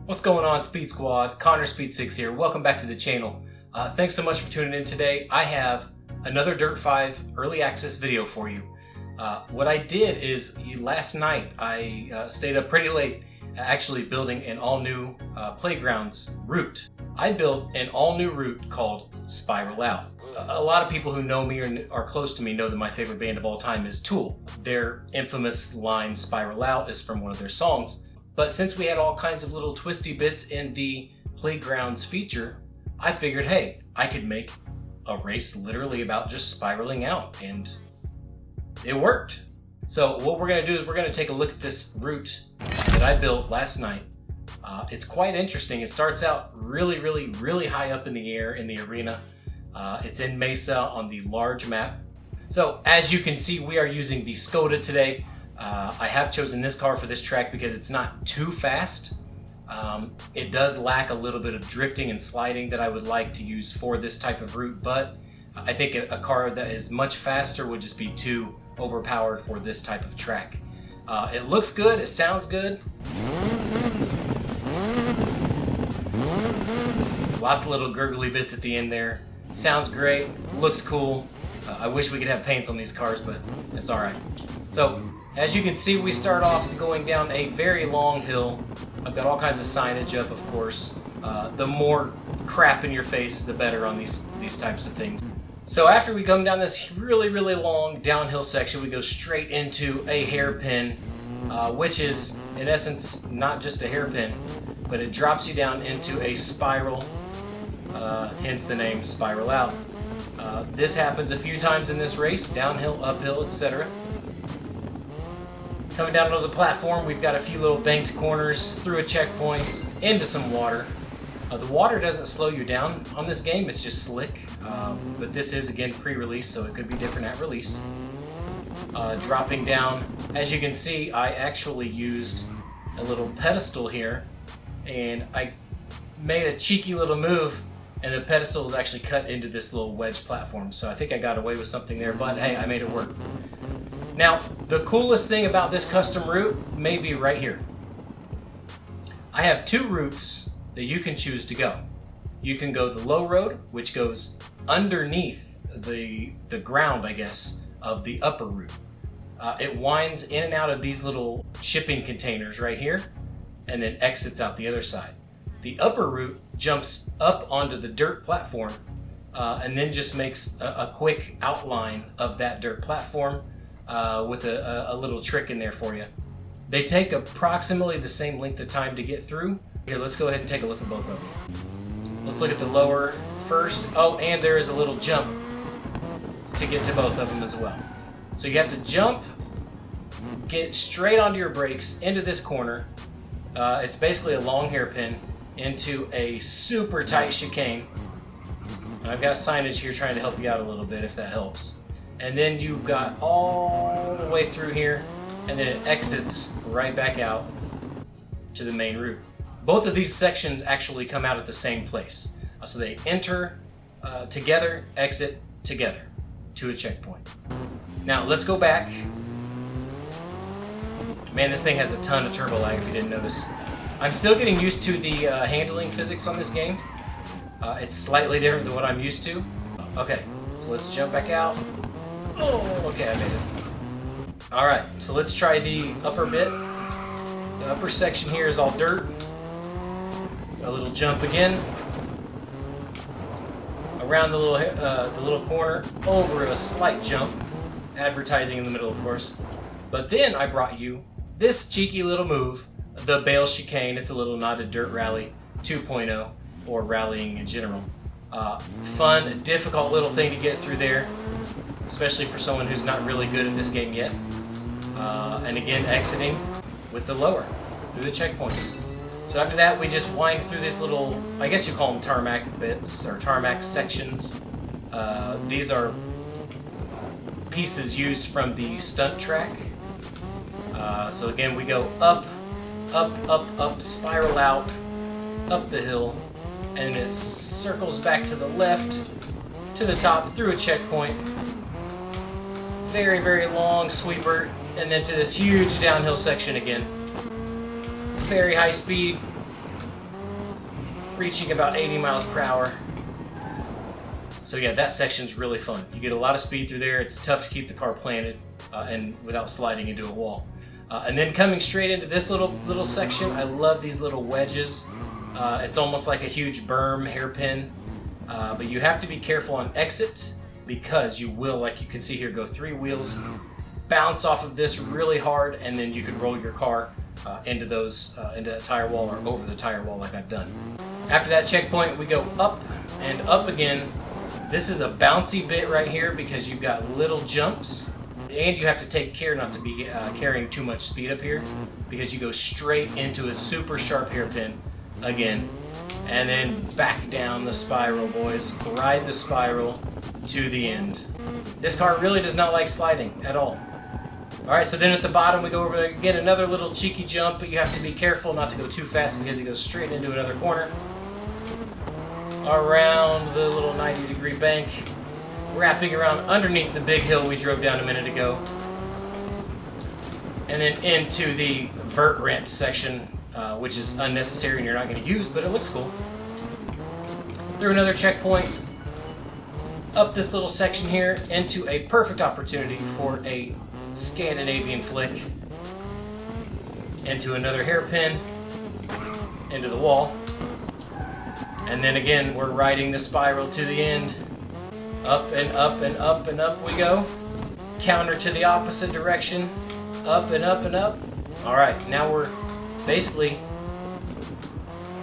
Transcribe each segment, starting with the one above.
What's going on, Speed Squad? Connor Speed 6 here. Welcome back to the channel. Thanks so much for tuning in today. I have another Dirt 5 early access video for you. What I did is last night I stayed up pretty late actually building an all-new playgrounds route. I built an all-new route called Spiral Out. A lot of people who know me or are close to me know that my favorite band of all time is Tool. Their infamous line Spiral Out is from one of their songs. But since we had all kinds of little twisty bits in the Playgrounds feature, I figured, hey, I could make a race literally about just spiraling out, and it worked. So what we're gonna do is we're gonna take a look at this route that I built last night. It's quite interesting. It starts out really high up in the air in the arena. It's in Mesa on the large map. So as you can see, we are using the Skoda today. I have chosen this car for this track because it's not too fast. It does lack a little bit of drifting and sliding that I would like to use for this type of route, but I think a car that is much faster would just be too overpowered for this type of track. It looks good, it sounds good. Lots of little gurgly bits at the end there. Sounds great, looks cool. I wish we could have paints on these cars, but it's alright. So, as you can see, we start off going down a very long hill. I've got all kinds of signage up, of course. The more crap in your face, the better on these types of things. So after we come down this really long downhill section, we go straight into a hairpin, which is, in essence, not just a hairpin, but it drops you down into a spiral, hence the name Spiral Out. This happens a few times in this race, downhill, uphill, etc. Coming down to the platform, we've got a few little banked corners, through a checkpoint, into some water. The water doesn't slow you down on this game, it's just slick. But this is, again, pre-release, so it could be different at release. Dropping down, as you can see, I actually used a little pedestal here, and I made a cheeky little move, and the pedestal was actually cut into this little wedge platform. So I think I got away with something there, but hey, I made it work. Now, the coolest thing about this custom route may be right here. I have two routes that you can choose to go. You can go the low road, which goes underneath the ground, I guess, of the upper route. It winds in and out of these little shipping containers right here, and then exits out the other side. The upper route jumps up onto the dirt platform, and then just makes a quick outline of that dirt platform, with a little trick in there for you. They take approximately the same length of time to get through. Here, let's go ahead and take a look at both of them. Let's look at the lower first. Oh, and there is a little jump to get to both of them as well. So you have to jump, get straight onto your brakes into this corner. It's basically a long hairpin into a super tight chicane. And I've got signage here trying to help you out a little bit if that helps. And then you've got all the way through here, and then it exits right back out to the main route. Both of these sections actually come out at the same place. So they enter together, exit together to a checkpoint. Now let's go back. Man, this thing has a ton of turbo lag if you didn't notice. I'm still getting used to the handling physics on this game. It's slightly different than what I'm used to. Okay, so let's jump back out. Oh, okay, I made it. Alright, so let's try the upper bit. The upper section here is all dirt. A little jump again. Around the little corner, over a slight jump. Advertising in the middle, of course. But then I brought you this cheeky little move, the Bale Chicane. It's a little nod to Dirt Rally 2.0, or rallying in general. Fun, difficult little thing to get through there, especially for someone who's not really good at this game yet. And again, exiting with the lower through the checkpoint. So after that, we just wind through this little, I guess you call them tarmac bits, or tarmac sections. These are pieces used from the stunt track. So again, we go up, spiral out, up the hill, and it circles back to the left, to the top, through a checkpoint. Very long sweeper, and then to this huge downhill section again. Very high speed, reaching about 80 miles per hour. So yeah, that section's really fun. You get a lot of speed through there. It's tough to keep the car planted and without sliding into a wall. And then coming straight into this little section, I love these little wedges. It's almost like a huge berm hairpin, but you have to be careful on exit because you will, like you can see here, go 3 wheels, bounce off of this really hard, and then you could roll your car into that tire wall or over the tire wall like I've done. After that checkpoint, we go up and up again. This is a bouncy bit right here because you've got little jumps, and you have to take care not to be carrying too much speed up here because you go straight into a super sharp hairpin again, and then back down the spiral, boys. Ride the spiral to the end. This car really does not like sliding at all. Alright, so then at the bottom we go over there, get another little cheeky jump, but you have to be careful not to go too fast because it goes straight into another corner. Around the little 90-degree bank, wrapping around underneath the big hill we drove down a minute ago, and then into the vert ramp section, which is unnecessary and you're not going to use, but it looks cool. Through another checkpoint, up this little section here, into a perfect opportunity for a Scandinavian flick, into another hairpin, into the wall. And then again, we're riding the spiral to the end. Up and up and up and up we go. Counter to the opposite direction. Up and up and up. Alright, now we're basically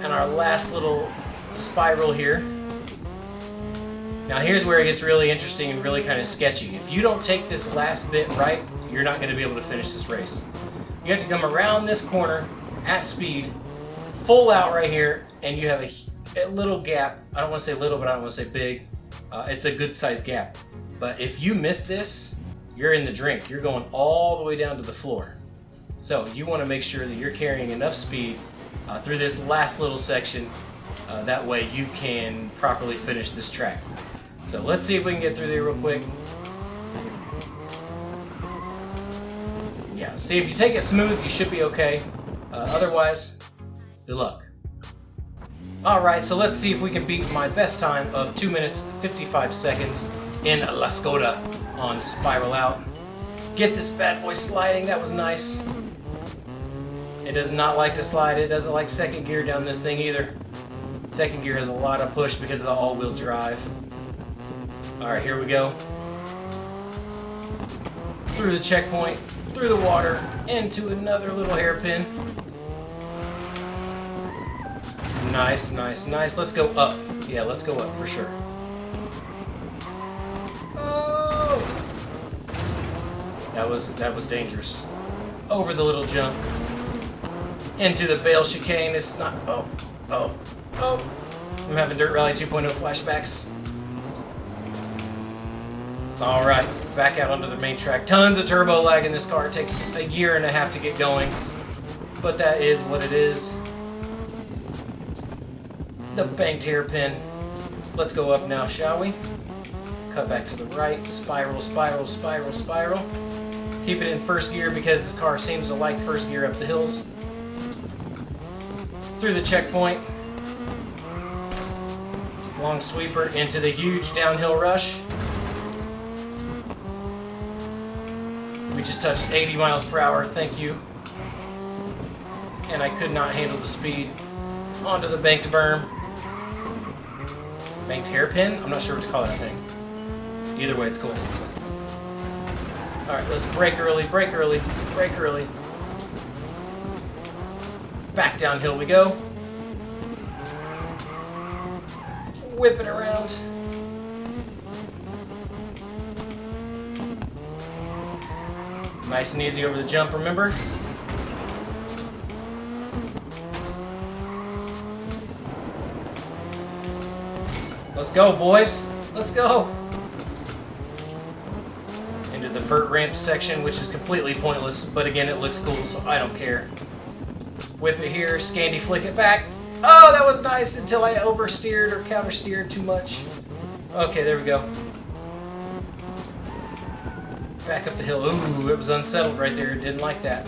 in our last little spiral here. Now here's where it gets really interesting and really kind of sketchy. If you don't take this last bit right, you're not going to be able to finish this race. You have to come around this corner at speed, full out right here, and you have a little gap. I don't want to say little, but I don't want to say big. It's a good sized gap. But if you miss this, you're in the drink. You're going all the way down to the floor. So you want to make sure that you're carrying enough speed through this last little section. That way you can properly finish this track. So let's see if we can get through there real quick. Yeah, see, if you take it smooth, you should be okay. Otherwise, good luck. Alright, so let's see if we can beat my best time of 2 minutes 55 seconds in La Skoda on Spiral Out. Get this bad boy sliding. That was nice. It does not like to slide. It doesn't like second gear down this thing either. Second gear has a lot of push because of the all-wheel drive. Alright, here we go. Through the checkpoint, through the water, into another little hairpin. Nice, nice, nice. Let's go up. Yeah, let's go up for sure. Oh! That was dangerous. Over the little jump. Into the bale chicane. It's not... Oh. I'm having Dirt Rally 2.0 flashbacks. Alright, back out onto the main track. Tons of turbo lag in this car. It takes a year and a half to get going. But that is what it is. The banked hairpin. Let's go up now, shall we? Cut back to the right. Spiral, spiral, spiral, spiral. Keep it in first gear because this car seems to like first gear up the hills. Through the checkpoint. Long sweeper into the huge downhill rush. We just touched 80 miles per hour, thank you. And I could not handle the speed. Onto the banked berm. Banked hairpin? I'm not sure what to call that thing. Either way, it's cool. Alright, let's brake early, brake early, brake early. Back downhill we go. Whip it around. Nice and easy over the jump, remember? Let's go, boys. Let's go. Into the vert ramp section, which is completely pointless, but again, it looks cool, so I don't care. Whip it here, Scandy flick it back. Oh, that was nice until I oversteered or countersteered too much. Okay, there we go. Back up the hill. Ooh, it was unsettled right there. Didn't like that.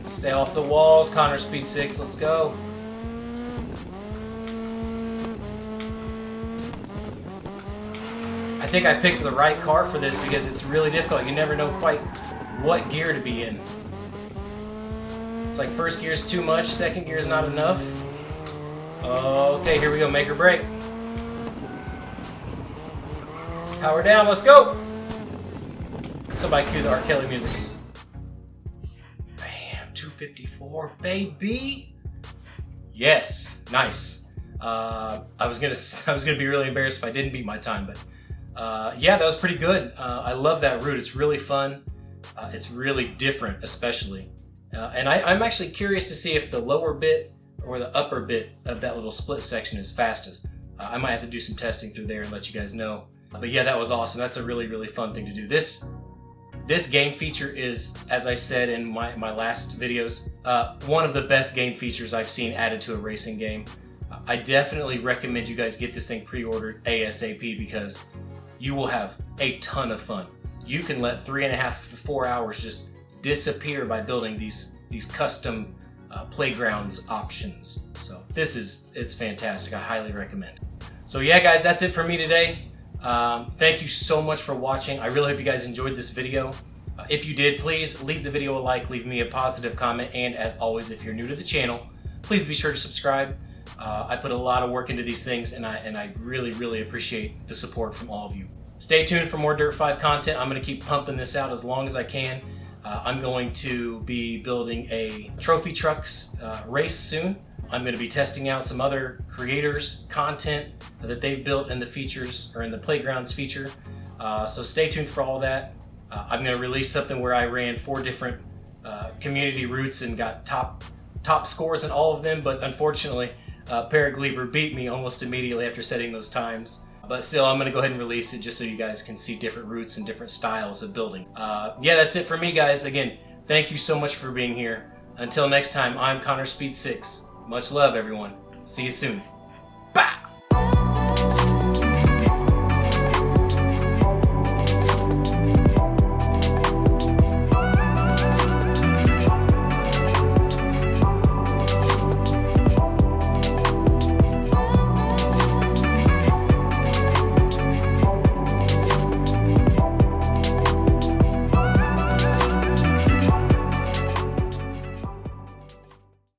Stay off the walls. Connor speed 6. Let's go. I think I picked the right car for this because it's really difficult. You never know quite what gear to be in. It's like first gear's too much, second gear's not enough. Okay, here we go, make or break. Power down, let's go! Somebody cue the R. Kelly music. Bam, 254, baby! Yes, nice. I was gonna be really embarrassed if I didn't beat my time, but yeah, that was pretty good. I love that route. It's really fun. It's really different, especially. And I'm actually curious to see if the lower bit or the upper bit of that little split section is fastest. I might have to do some testing through there and let you guys know. But yeah, that was awesome. That's a really, really fun thing to do. This game feature is, as I said in my last videos, one of the best game features I've seen added to a racing game. I definitely recommend you guys get this thing pre-ordered ASAP because you will have a ton of fun. You can let 3.5 to 4 hours just disappear by building these custom playgrounds options. So it's fantastic. I highly recommend. So yeah, guys, that's it for me today. Thank you so much for watching. I really hope you guys enjoyed this video. If you did, please leave the video a like, leave me a positive comment, and as always, if you're new to the channel, please be sure to subscribe. I put a lot of work into these things, and I really, really appreciate the support from all of you. Stay tuned for more Dirt 5 content. I'm going to keep pumping this out as long as I can. I'm going to be building a trophy trucks race soon. I'm going to be testing out some other creators' content that they've built in the features or in the playgrounds feature. So stay tuned for all that. I'm going to release something where I ran 4 different community routes and got top scores in all of them, but unfortunately, Paragleber beat me almost immediately after setting those times. But still, I'm going to go ahead and release it just so you guys can see different routes and different styles of building. Yeah, that's it for me, guys. Again, thank you so much for being here. Until next time, I'm Connor Speed 6. Much love, everyone. See you soon.